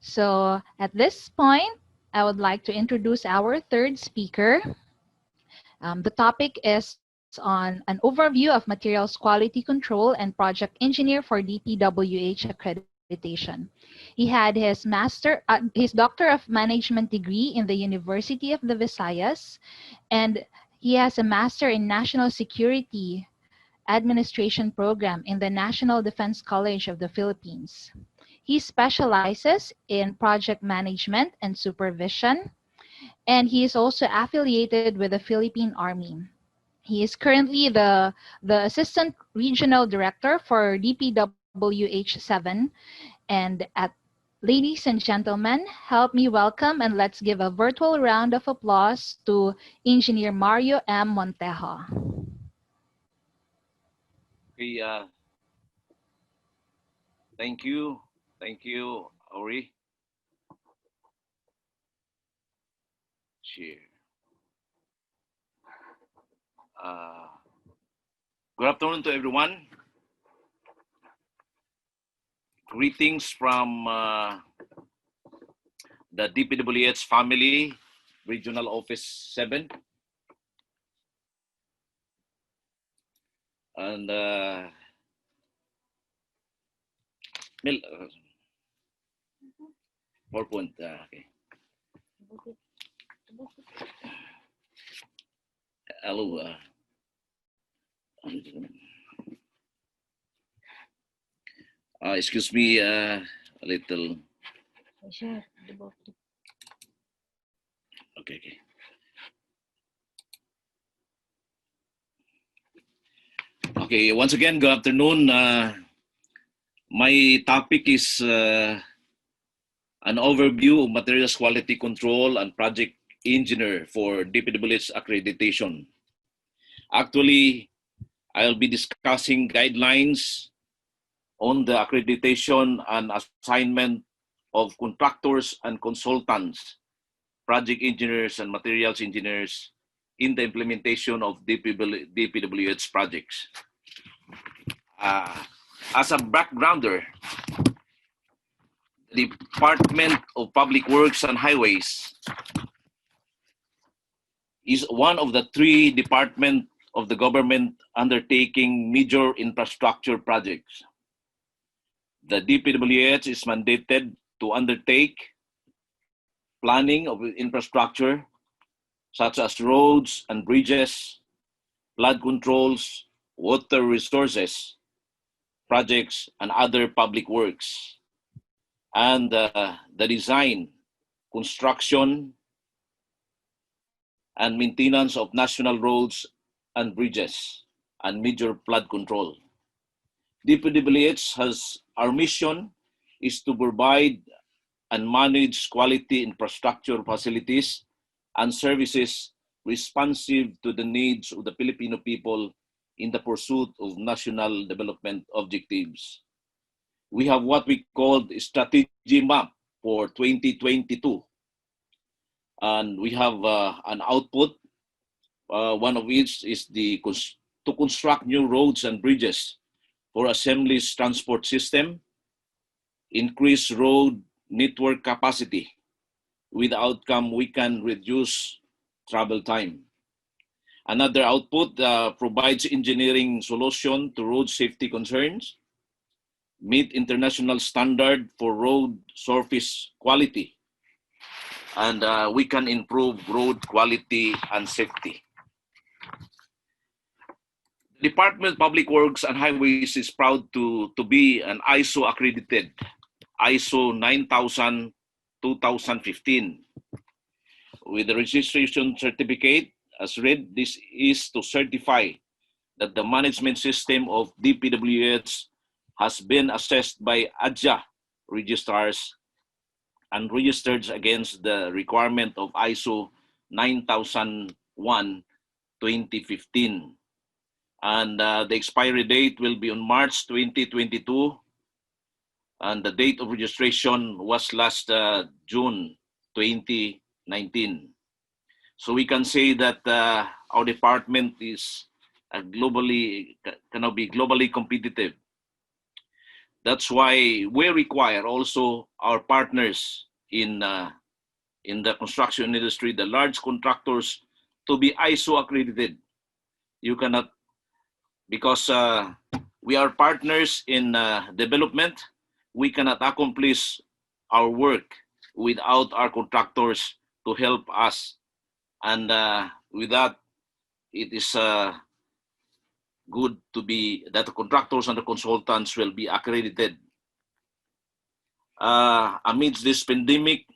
So at this point, I would like to introduce our third speaker. The topic is on an overview of materials quality control and project engineer for DPWH accreditation. He had his Doctor of Management degree in the University of the Visayas, and he has a Master in National Security Administration program in the National Defense College of the Philippines. He specializes in project management and supervision, and he is also affiliated with the Philippine Army. He is currently the Assistant Regional Director for DPWH 7. And ladies and gentlemen, help me welcome and let's give a virtual round of applause to Engineer Mario M. Montejo. Okay, thank you. Thank you, Ori. Share. Good afternoon to everyone. Greetings from the DPWH family, Regional Office 7. And PowerPoint. Okay. Hello. Excuse me a little. Okay. Okay, once again, good afternoon. My topic is an overview of materials quality control and project engineer for DPWH accreditation. Actually, I'll be discussing guidelines on the accreditation and assignment of contractors and consultants, project engineers and materials engineers in the implementation of DPWH projects. As a backgrounder, the Department of Public Works and Highways is one of the three departments of the government undertaking major infrastructure projects. The DPWH is mandated to undertake planning of infrastructure such as roads and bridges, flood controls, water resources, projects, and other public works, and the design, construction, and maintenance of national roads and bridges, and major flood control. DPWH our mission is to provide and manage quality infrastructure facilities and services responsive to the needs of the Filipino people in the pursuit of national development objectives. We have what we call the strategy map for 2022. And we have an output. One of which is to construct new roads and bridges for Assembly's transport system, increase road network capacity. With the outcome, we can reduce travel time. Another output provides engineering solution to road safety concerns, meet international standard for road surface quality, and we can improve road quality and safety. Department of Public Works and Highways is proud to be an ISO accredited, ISO 9000-2015. With the registration certificate, as read, this is to certify that the management system of DPWH has been assessed by ADJA registrars and registered against the requirement of ISO 9001-2015. And the expiry date will be on March 2022. And the date of registration was last June 2019. So we can say that our department is cannot be globally competitive. That's why we require also our partners in the construction industry, the large contractors, to be ISO accredited. You cannot, because we are partners in development, we cannot accomplish our work without our contractors to help us. And with that, it is good to be that the contractors and the consultants will be accredited. Amidst this pandemic,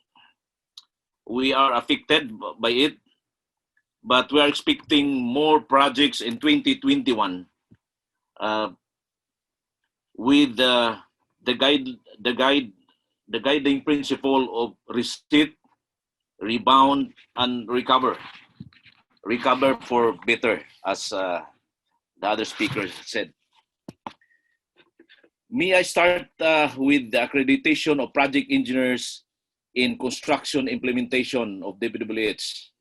we are affected by it, but we are expecting more projects in 2021 with the guiding principle of reset, rebound, and recover for better, as the other speakers said. May I start with the accreditation of project engineers in construction implementation of DPWH.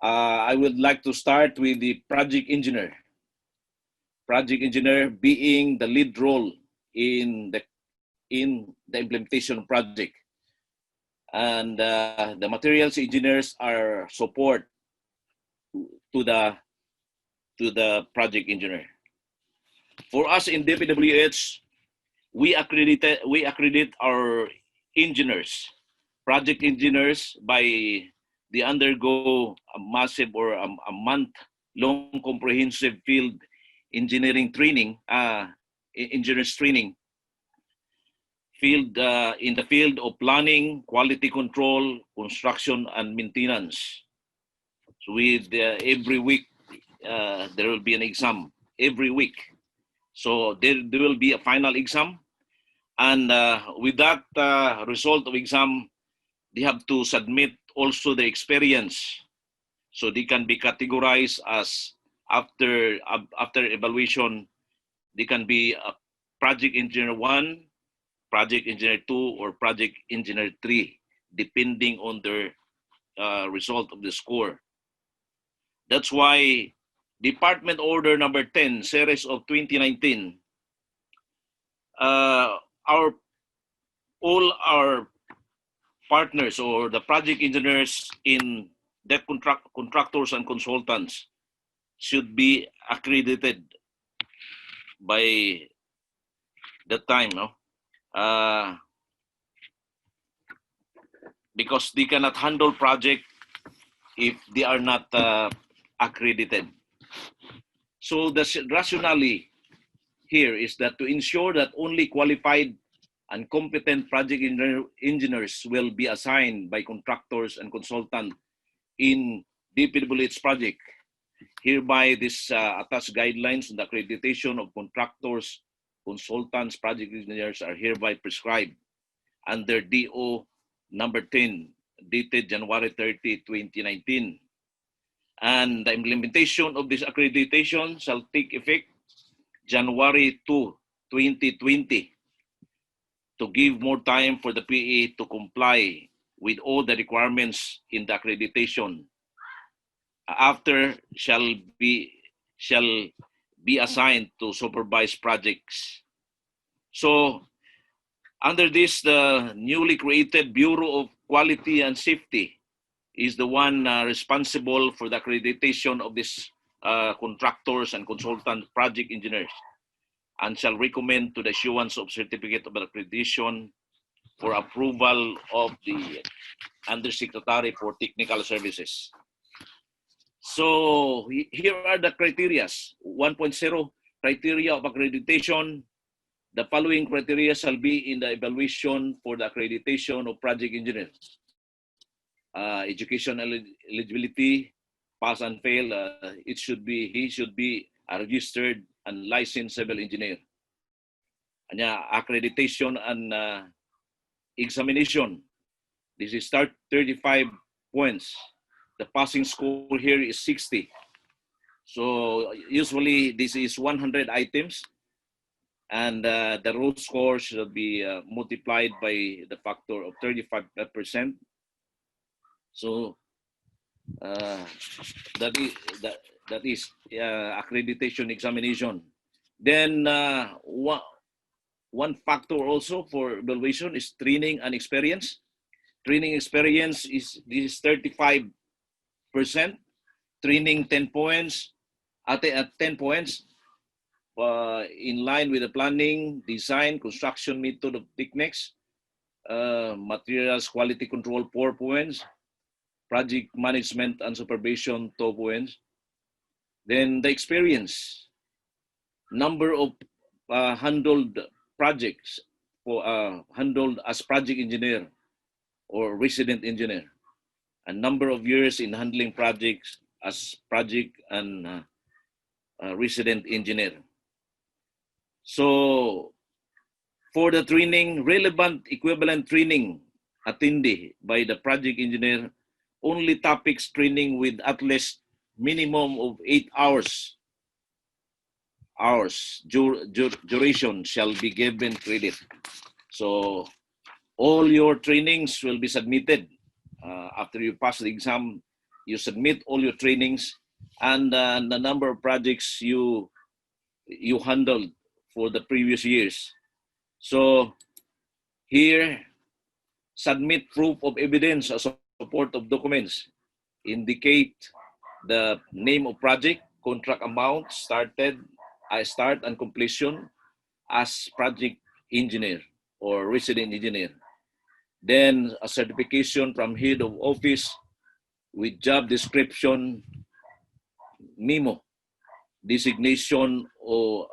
I would like to start with the project engineer. Project engineer being the lead role in the implementation project. And the materials engineers are support to the project engineer. For us in DPWH, we accredit our engineers, project engineers, by they undergo a massive or a month-long comprehensive field engineering training, engineers training, in the field of planning, quality control, construction, and maintenance. So with every week, there will be an exam every week. So there will be a final exam. And with that result of exam, they have to submit also the experience. So they can be categorized as, after evaluation, they can be a project engineer 1, project engineer 2, or project engineer 3, depending on their result of the score. That's why Department Order number 10, series of 2019, all our partners or the project engineers in the contractors and consultants should be accredited by that time, no? Because they cannot handle project if they are not accredited. So the rationale here is that to ensure that only qualified and competent project engineers will be assigned by contractors and consultants in DPWH project. Hereby, this attached guidelines on the accreditation of contractors, consultants, project engineers are hereby prescribed under DO number 10, dated January 30, 2019. And the implementation of this accreditation shall take effect January 2, 2020, to give more time for the PE to comply with all the requirements in the accreditation. After shall be assigned to supervise projects. So under this, the newly created Bureau of Quality and Safety is the one responsible for the accreditation of these contractors and consultant project engineers, and shall recommend to the issuance of certificate of accreditation for approval of the Undersecretary for Technical Services. So here are the criteria. 1.0 criteria of accreditation. The following criteria shall be in the evaluation for the accreditation of project engineers. Education eligibility, pass and fail. He should be a registered and licensed civil engineer. And accreditation and examination. This is 35 points. The passing score here is 60. So usually this is 100 items, and the road score should be multiplied by the factor of 35%. So that is accreditation examination. Then one factor also for evaluation is training and experience. Training experience is 35%, training 10 points, at 10 points, in line with the planning, design, construction method of techniques, materials quality control 4 points, project management and supervision 2 points. Then the experience, number of handled projects for handled as project engineer or resident engineer, a number of years in handling projects as project and resident engineer. So for the training, relevant equivalent training attendee by the project engineer, only topics training with at least minimum of 8 hours duration shall be given credit. So all your trainings will be submitted. After you pass the exam, you submit all your trainings and the number of projects you handled for the previous years. So here, submit proof of evidence as support of documents. Indicate the name of project, contract amount, start and completion as project engineer or resident engineer. Then a certification from head of office with job description, memo, designation, or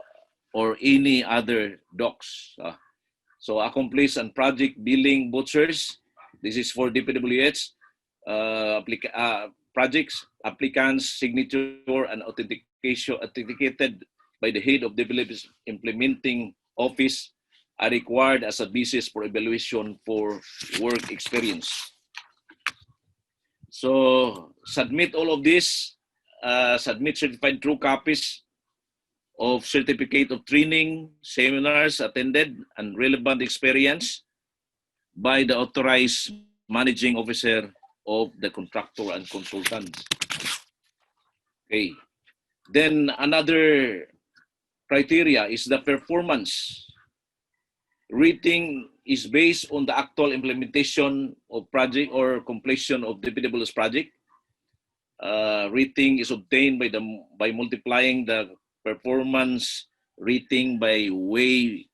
any other docs. So accomplish and project billing vouchers. This is for DPWH projects, applicants' signature and authenticated by the head of development implementing office are required as a basis for evaluation for work experience. So submit all of this, submit certified true copies of certificate of training, seminars attended, and relevant experience by the authorized managing officer of the contractor and consultant. Okay. Then another criteria is the performance. Rating is based on the actual implementation of project or completion of DPWH project. Rating is obtained by multiplying the performance rating by way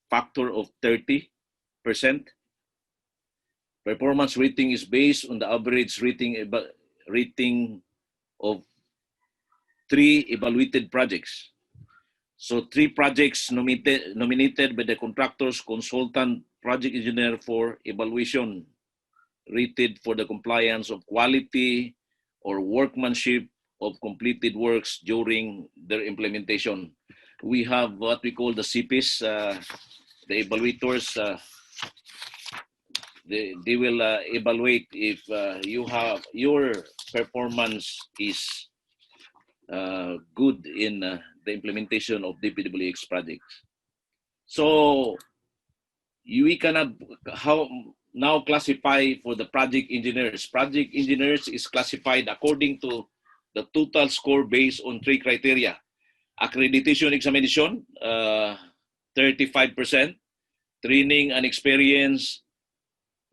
factor of 30%. Performance rating is based on the average rating of 3 evaluated projects. So 3 projects nominated by the contractor's consultant project engineer for evaluation, rated for the compliance of quality or workmanship of completed works during their implementation. We have what we call the CPs, the evaluators. They will evaluate if your performance is good in the implementation of DPWH projects. So we cannot now classify for the project engineers. Project engineers is classified according to the total score based on 3 criteria. Accreditation examination, 35%. Training and experience,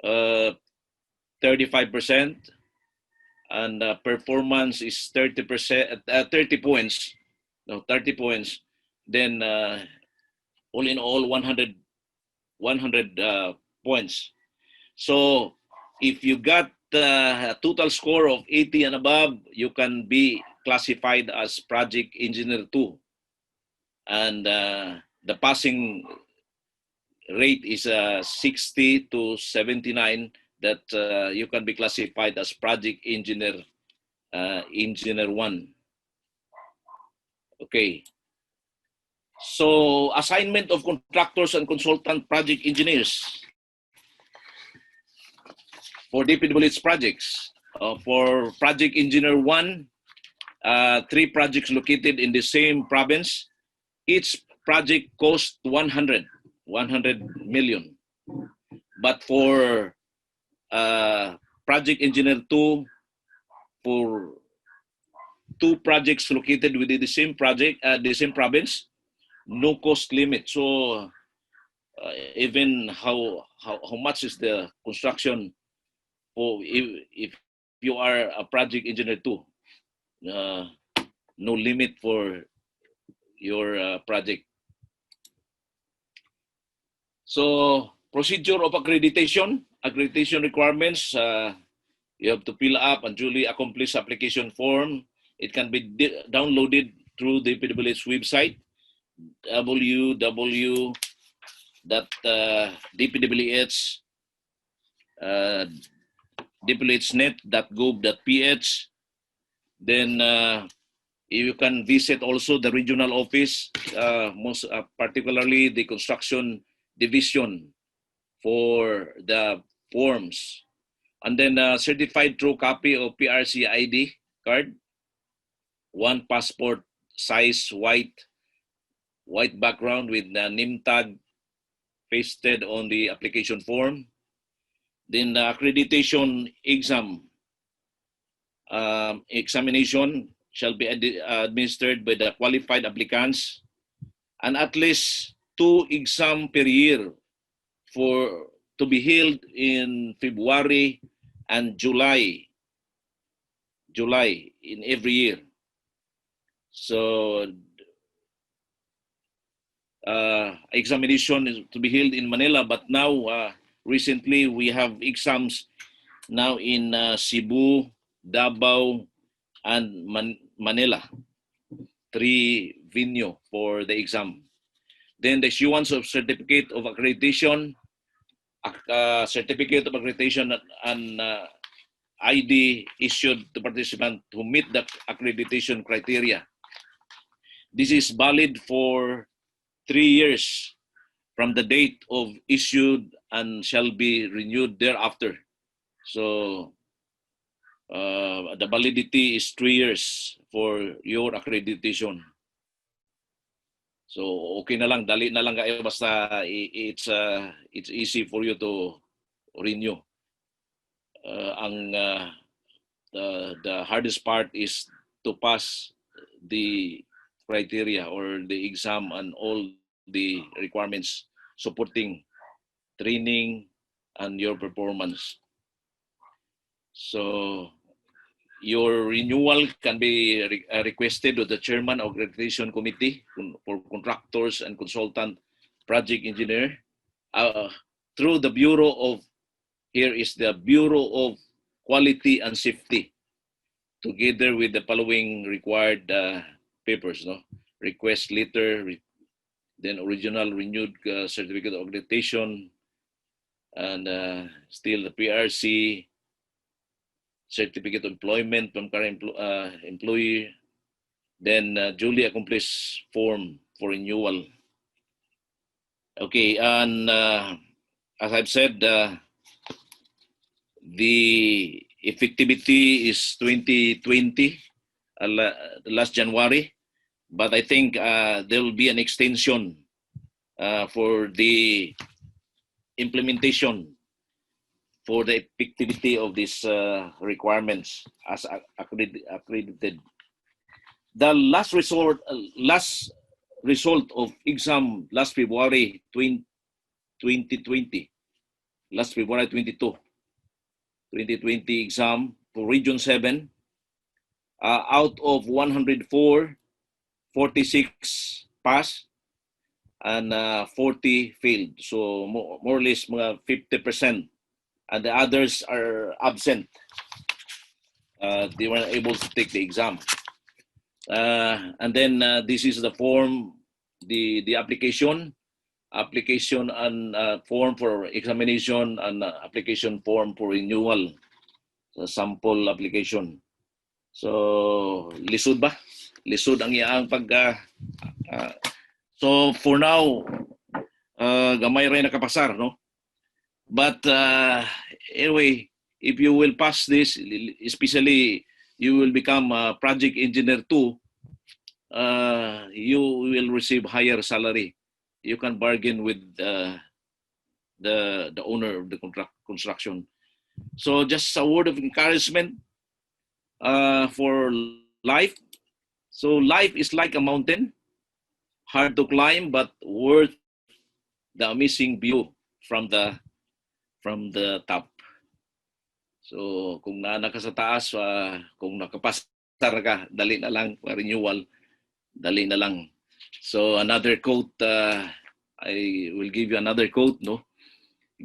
35%. And performance is 30%, 30 points. No, 30 points. Then all in all, 100 points. So if you got a total score of 80 and above, you can be classified as project engineer 2. And the passing rate is 60 to 79, that you can be classified as project engineer, engineer 1. Okay. So assignment of contractors and consultant project engineers for DPWH projects. For project engineer 1, 3 projects located in the same province. Each project cost 100 million. But for project engineer 2, for 2 projects located within the same project, the same province, no cost limit. So even how much is the construction for if you are a project engineer too. Uh, no limit for your project. So procedure of accreditation requirements. You have to fill up and duly accomplish application form. It can be downloaded through the DPWH website, www.dpwh uh, dpwhnet.gov.ph. Then you can visit also the regional office, most particularly the construction division for the forms. And then certified true copy of PRC ID card, one passport size white background with the name tag pasted on the application form. Then the accreditation examination shall be administered by the qualified applicants, and at least 2 exam per year for to be held in February and July in every year. So examination is to be held in Manila, but now recently we have exams now in Cebu, Davao, and Manila. 3 venue for the exam. Then the issuance of certificate of accreditation, and ID issued to participant who meet the accreditation criteria. This is valid for 3 years from the date of issued and shall be renewed thereafter. So the validity is 3 years for your accreditation. So okay na lang, dali na lang kayo, basta it's easy for you to renew. The hardest part is to pass the criteria or the exam and all the requirements supporting training and your performance. So your renewal can be requested to the chairman of accreditation committee for contractors and consultant project engineer through the Bureau of, here is the Bureau of Quality and Safety, together with the following required papers, no? Request letter, then original renewed certificate of accreditation, and still the PRC, certificate of employment from current employee, then duly accomplished form for renewal. Okay, and as I've said, the effectivity is 2020, last January, but I think there will be an extension for the implementation for the effectivity of these requirements as accredited. The last result of exam last February 2020, last February 2020 exam for Region 7, out of 104, 46 passed and 40 failed. So more or less 50%. And the others are absent. They weren't able to take the exam. And then this is the form, the application and form for examination and application form for renewal, sample application. So lisod ba? Lisod ang iyang so for now, gamay rin nakapasar, no? But anyway, if you will pass this, especially you will become a project engineer too, you will receive higher salary. You can bargain with the owner of the construction. So just a word of encouragement for life. So life is like a mountain, hard to climb but worth the amazing view from the top. So kung naana ka sa taas, kung nakapasar ka, dali na lang, renewal, dali na lang. So another quote, I will give you another quote, no?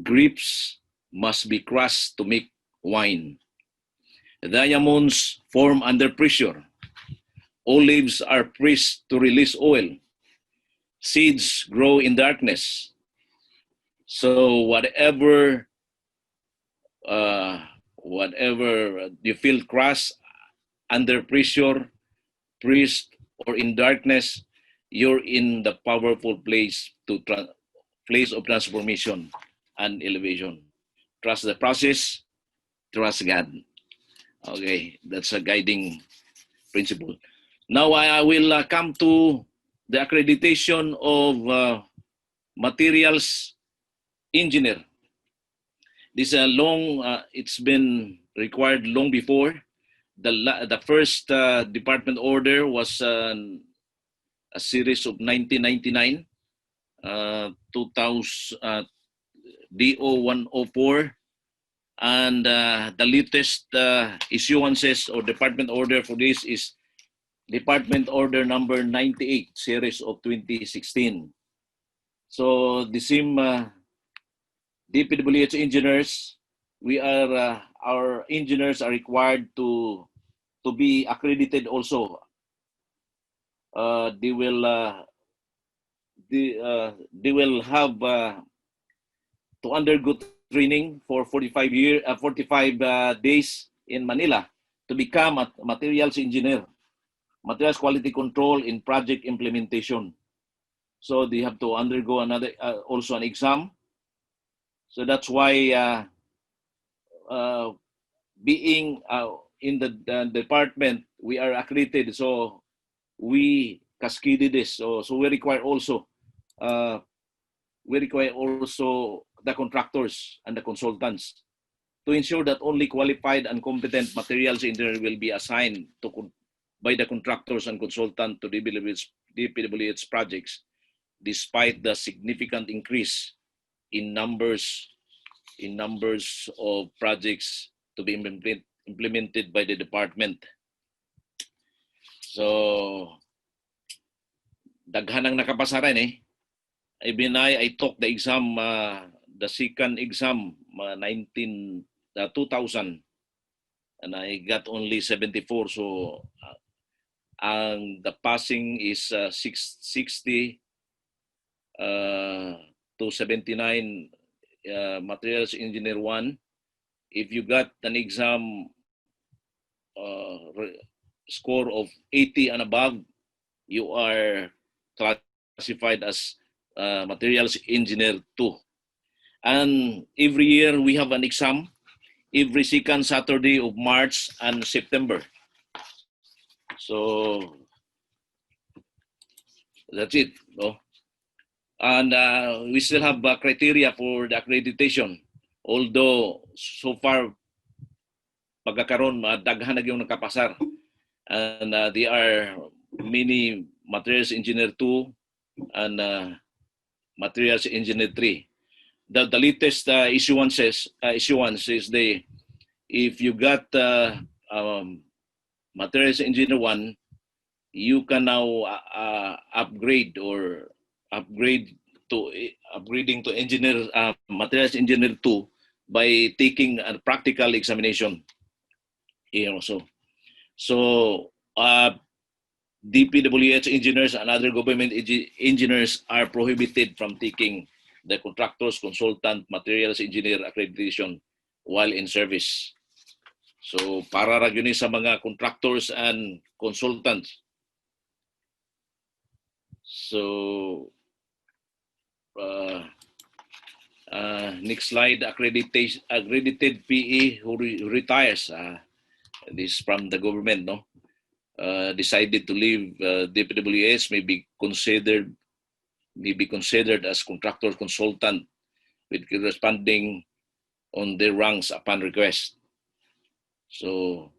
Grapes must be crushed to make wine. Diamonds form under pressure. Olives are pressed to release oil. Seeds grow in darkness. So whatever you feel crushed, under pressure, pressed, or in darkness, you're in the powerful place place of transformation and elevation. Trust the process, trust God. Okay, that's a guiding principle. Now I will come to the accreditation of materials engineer. This is it's been required long before. The first department order was a series of 1999, 2000, DO 104, and the latest issuances or department order for this is Department Order number 98, series of 2016. So the same DPWH engineers, our engineers are required to be accredited also. They will have to undergo training for 45 days in Manila to become a materials engineer, materials quality control in project implementation. So they have to undergo another also an exam. So that's why being in the department, we are accredited. So we cascaded this. So we require also the contractors and the consultants to ensure that only qualified and competent materials engineer will be assigned by the contractors and consultant to DPWH projects, despite the significant increase in numbers of projects to be implemented by the department. So daghan ang nakapasaran eh. Even I took the exam, the second exam, 2000, and I got only 74. So the passing is 60 to 79 materials engineer 1. If you got an exam score of 80 and above, you are classified as materials engineer 2. And every year we have an exam every second Saturday of March and September. So that's it. No? And we still have criteria for the accreditation. Although so far, pagkakaroon, daghan na yung nakapasar. And there are many materials engineer 2 and materials engineer 3. The latest issuance is if you got materials engineer 1, you can now upgrading to engineer materials engineer 2 by taking a practical examination. So DPWH engineers and other government engineers are prohibited from taking the contractors, consultant, materials engineer accreditation while in service. So para ra gyud sa mga contractors and consultants. So next slide, accredited PE who retires. This from the government, no? Decided to leave DPWH may be considered as contractor consultant with corresponding on their ranks upon request. So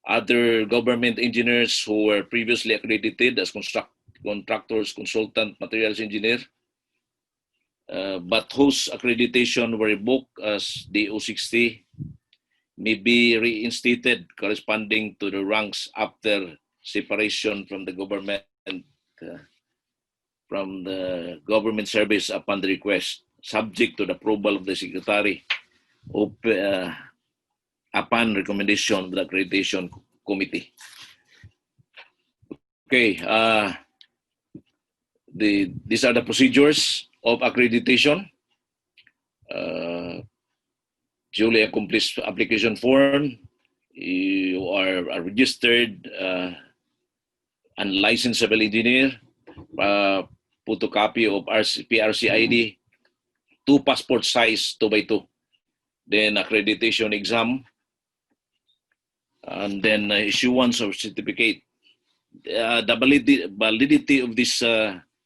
other government engineers who were previously accredited as contractors, consultant, materials engineer but whose accreditation were revoked as the O60 may be reinstated corresponding to the ranks after separation from the government service upon the request, subject to the approval of the Secretary upon recommendation of the Accreditation Committee. Okay, these are the procedures of accreditation. Duly accomplished application form. You are a registered and licensed civil engineer. Photocopy of PRC ID, 2 passport size 2x2. Then accreditation exam, and then issuance of certificate. The validity of this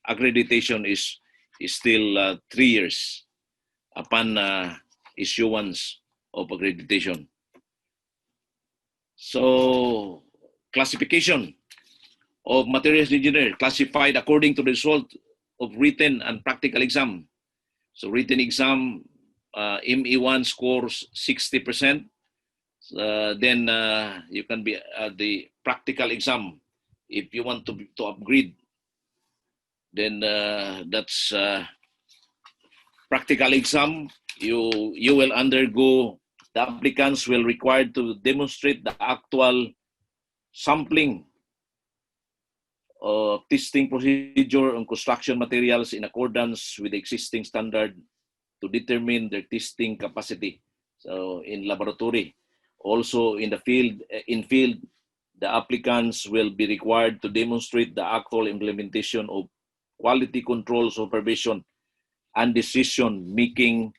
accreditation is still 3 years upon issuance of accreditation. So, classification of materials engineer classified according to the result of written and practical exam. So, written exam, ME1 scores 60%. Then you can be the practical exam. If you want to upgrade, then that's practical exam. You will undergo, the applicants will required to demonstrate the actual sampling of testing procedure on construction materials in accordance with the existing standard to determine their testing capacity. So in laboratory, also in the field, the applicants will be required to demonstrate the actual implementation of quality control supervision and decision making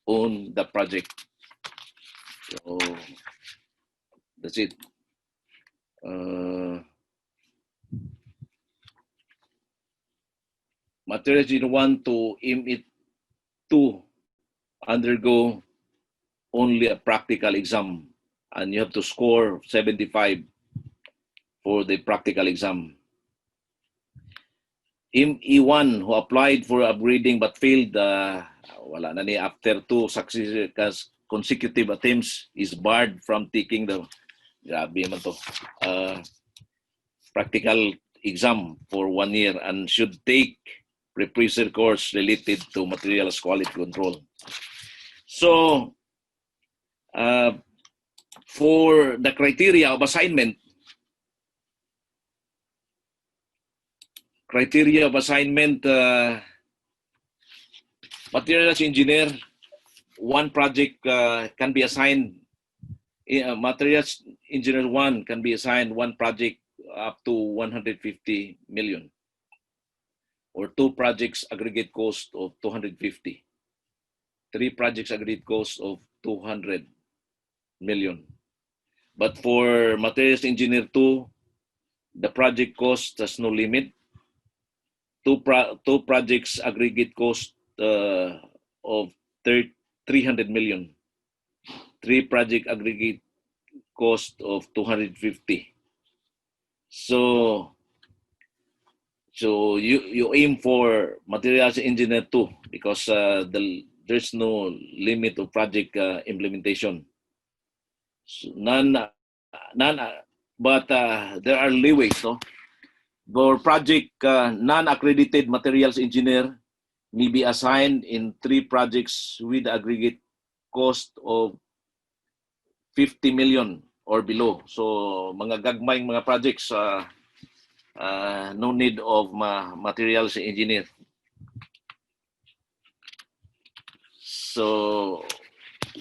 on the project. So that's it. Materials in 1 to ME 2 undergo only a practical exam, and you have to score 75 for the practical exam. ME1 who applied for upgrading but failed, wala na ni, after 2 consecutive attempts is barred from taking the practical exam for 1 year and should take prerequisite course related to materials quality control. So, for the criteria of assignment, materials engineer, 1 project can be assigned. Materials engineer 1 can be assigned 1 project up to 150 million, or 2 projects aggregate cost of 250. 3 projects aggregate cost of 200 million. But for materials engineer 2, the project cost has no limit. 2 projects aggregate cost of 300 million. 3 project aggregate cost of 250. So you aim for materials engineer 2 because there's no limit of project implementation. So but there are leeways. No? For project non-accredited materials engineer may be assigned in 3 projects with aggregate cost of 50 million or below. So mga gagmay mga projects, no need of materials engineer. So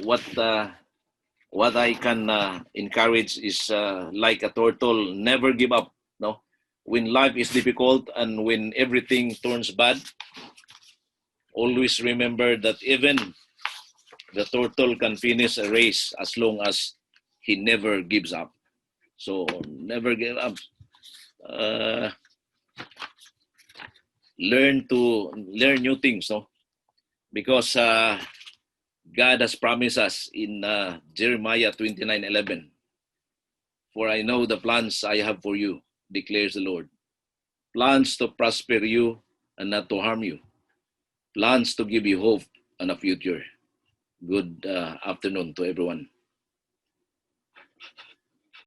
what I can encourage is like a turtle, never give up. No, when life is difficult and when everything turns bad, always remember that even the turtle can finish a race as long as he never gives up. So never give up. Learn new things, no? Because God has promised us in Jeremiah 29:11. For I know the plans I have for you, declares the Lord. Plans to prosper you and not to harm you. plans to give you hope and a future. Good afternoon to everyone.